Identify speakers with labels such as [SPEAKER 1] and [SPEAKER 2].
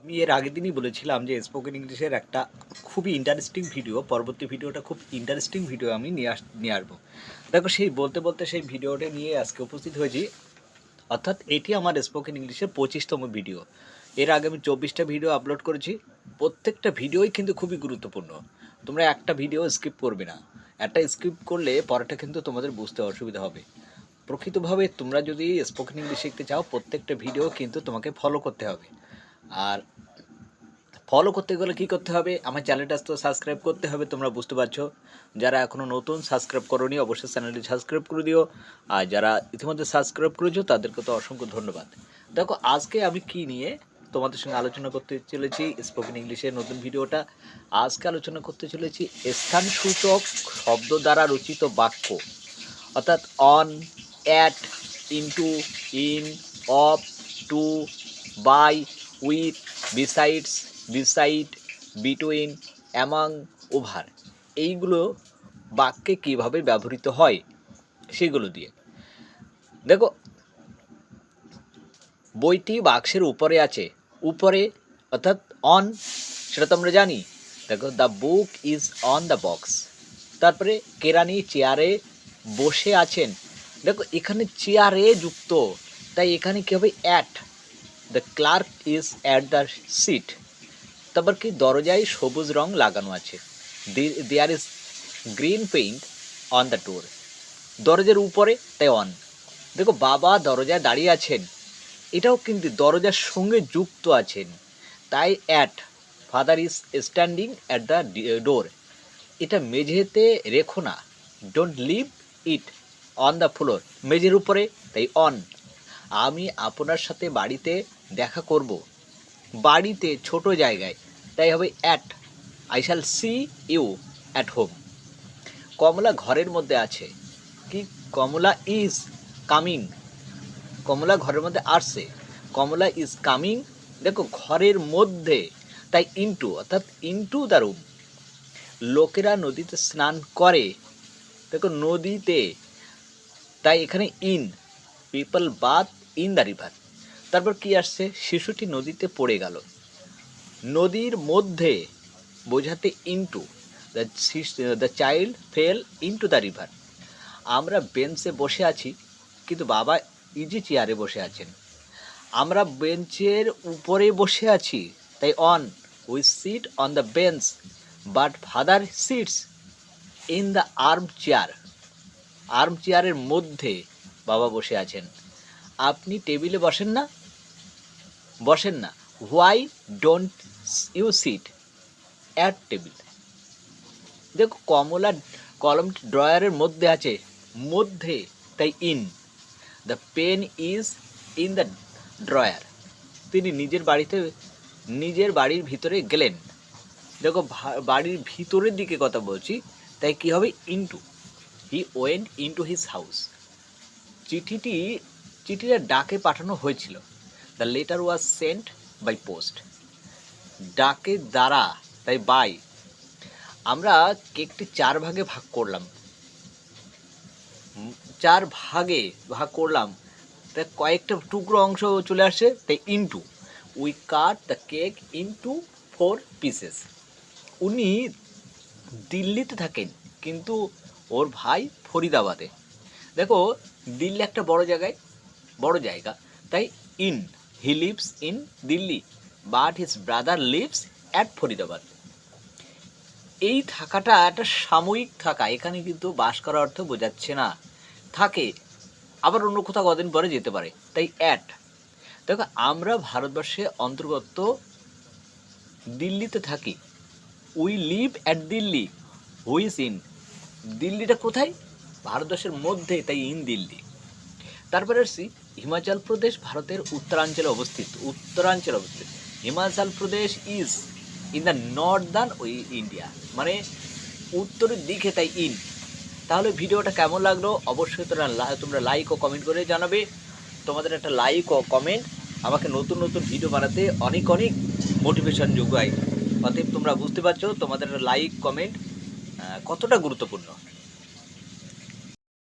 [SPEAKER 1] আমি এর আগের দিনই বলেছিলাম যে স্পোকেন ইংলিশের একটা খুবই ইন্টারেস্টিং ভিডিও, পরবর্তী ভিডিওটা খুব ইন্টারেস্টিং ভিডিও আমি নিয়ে আসবো। দেখো সেই বলতে বলতে সেই ভিডিওটা নিয়ে আজকে উপস্থিত হয়েছি। অর্থাৎ এটি আমার স্পোকেন ইংলিশের 25তম ভিডিও। এর আগে আমি 24টা ভিডিও আপলোড করেছি। প্রত্যেকটা ভিডিওই কিন্তু খুবই গুরুত্বপূর্ণ। তোমরা একটা ভিডিও স্কিপ করবে না। একটা স্কিপ করলে পরেরটা কিন্তু তোমাদের বুঝতে অসুবিধা হবে। প্রকৃতভাবে তোমরা যদি স্পোকেন ইংলিশ শিখতে চাও, প্রত্যেকটা ভিডিও কিন্তু তোমাকে ফলো করতে হবে। আর ফলো করতে গেলে কী করতে হবে? আমার চ্যানেলটা তো সাবস্ক্রাইব করতে হবে, তোমরা বুঝতে পারছো। যারা এখনও নতুন সাবস্ক্রাইব করোনি অবশ্যই চ্যানেলটি সাবস্ক্রাইব করে দিও। আর যারা ইতিমধ্যে সাবস্ক্রাইব করেছো তাদেরকে তো অসংখ্য ধন্যবাদ। দেখো আজকে আমি কি নিয়ে তোমাদের সঙ্গে আলোচনা করতে চলেছি, স্পোকেন ইংলিশের নতুন ভিডিওটা। আজকে আলোচনা করতে চলেছি স্থানসূচক শব্দ দ্বারা রচিত বাক্য, অর্থাৎ on, at, into, in, of, to, by, with, besides, beside, between, among, over, এইগুলো বাক্যে কীভাবে ব্যবহৃত হয় সেগুলো দিয়ে। দেখো বইটি বাক্সের উপরে আছে, উপরে অর্থাৎ অন, সেটা তো আমরা জানি। দেখো the book is on the box. তারপরে কেরানি চেয়ারে বসে আছেন। দেখো এখানে চেয়ারে যুক্ত, তাই এখানে কী হবে? At. The clerk is at the seat. তারপর কি? দরজায় সবুজ রং লাগানো আছে। There is green paint on the door. দরজার উপরে, তাই অন। দেখো বাবা দরজায় দাঁড়িয়ে আছেন, এটাও কিন্তু দরজার সঙ্গে যুক্ত আছেন, তাই at. Father is standing at the door. এটা মেঝেতে রেখো না, don't leave it on the floor. মেঝের উপরে, তাই অন। আমি আপনার সাথে বাড়িতে দেখা করব, বাড়িতে ছোট জায়গায়, তাই হবে at. I shall see you at home. কমলা ঘরের মধ্যে আছে, কি? কমলা ইজ কামিং। কমলা ঘরের মধ্যে আসছে, কমলা ইজ কামিং। দেখো ঘরের মধ্যে, তাই ইনটু, অর্থাৎ ইনটু দ্য রুম। লোকেরা নদীতে স্নান করে, দেখো নদীতে, তাই এখানে in. People bath in the river. তারপর কি আসছে? শিশুটি নদীতে পড়ে গেল। নদীর মধ্যে বোঝাতে into. The child fail into the river. আমরা বেঞ্চে বসে আছি, কিন্তু বাবা ইজি চেয়ারে বসে আছেন। আমরা বেঞ্চের উপরে বসে আছি, তাই on. We sit on the bench, but father sits in the armchair. আর্ম চেয়ারের মধ্যে বাবা বসে আছেন। আপনি টেবিলে বসেন না, বসেন না। Why don't you sit at table. দেখো কমলা কলম ড্রয়ারের মধ্যে আছে, মধ্যে, তাই in. The pen is in the drawer. তিনি নিজের বাড়ির ভিতরে গেলেন। দেখো বাড়ির ভিতরের দিকে কথা বলছি, তাই কি হবে? Into. He went into his house. চিঠিটা ডাকে পাঠানো হয়েছিল। The letter was sent by post. ডাকের দ্বারা, তাই বাই। আমরা কেকটি 4 ভাগে ভাগ করলাম, 4 ভাগে ভাগ করলাম, তাই কয়েকটা টুকরো অংশ চলে আসছে, তাই into. We cut the cake into 4 pieces. উনি দিল্লিতে থাকেন, কিন্তু ওর ভাই ফরিদাবাদে। দেখো দিল্লি একটা বড় জায়গা, তাই in. He lives in Delhi, but his brother leaves at Faridabad. এই থাকাটা একটা সাময়িক থাকা, এখানে কিন্তু বাস করার অর্থ বোঝাচ্ছে না। থাকে, আবার অন্য কোথাও কদিন পরে যেতে পারে, তাই অ্যাট। দেখো আমরা ভারতবর্ষে অন্তর্গত দিল্লিতে থাকি। We live at Delhi, which in. দিল্লিটা কোথায়? ভারতবর্ষের মধ্যে, তাই ইন দিল্লি। তারপরে আসছি হিমাচল প্রদেশ ভারতের উত্তরাঞ্চলে অবস্থিত। Himachal Pradesh is in the northern India, মানে উত্তরের দিকে, তাই ইন। তাহলে ভিডিওটা কেমন লাগলো অবশ্যই তোমরা লাইক ও কমেন্ট করে জানাবে। তোমাদের একটা লাইক ও কমেন্ট আমাকে নতুন নতুন ভিডিও বানাতে অনেক অনেক মোটিভেশন যোগায়। অতএব তোমরা বুঝতে পারছো তোমাদের লাইক কমেন্ট কতটা গুরুত্বপূর্ণ।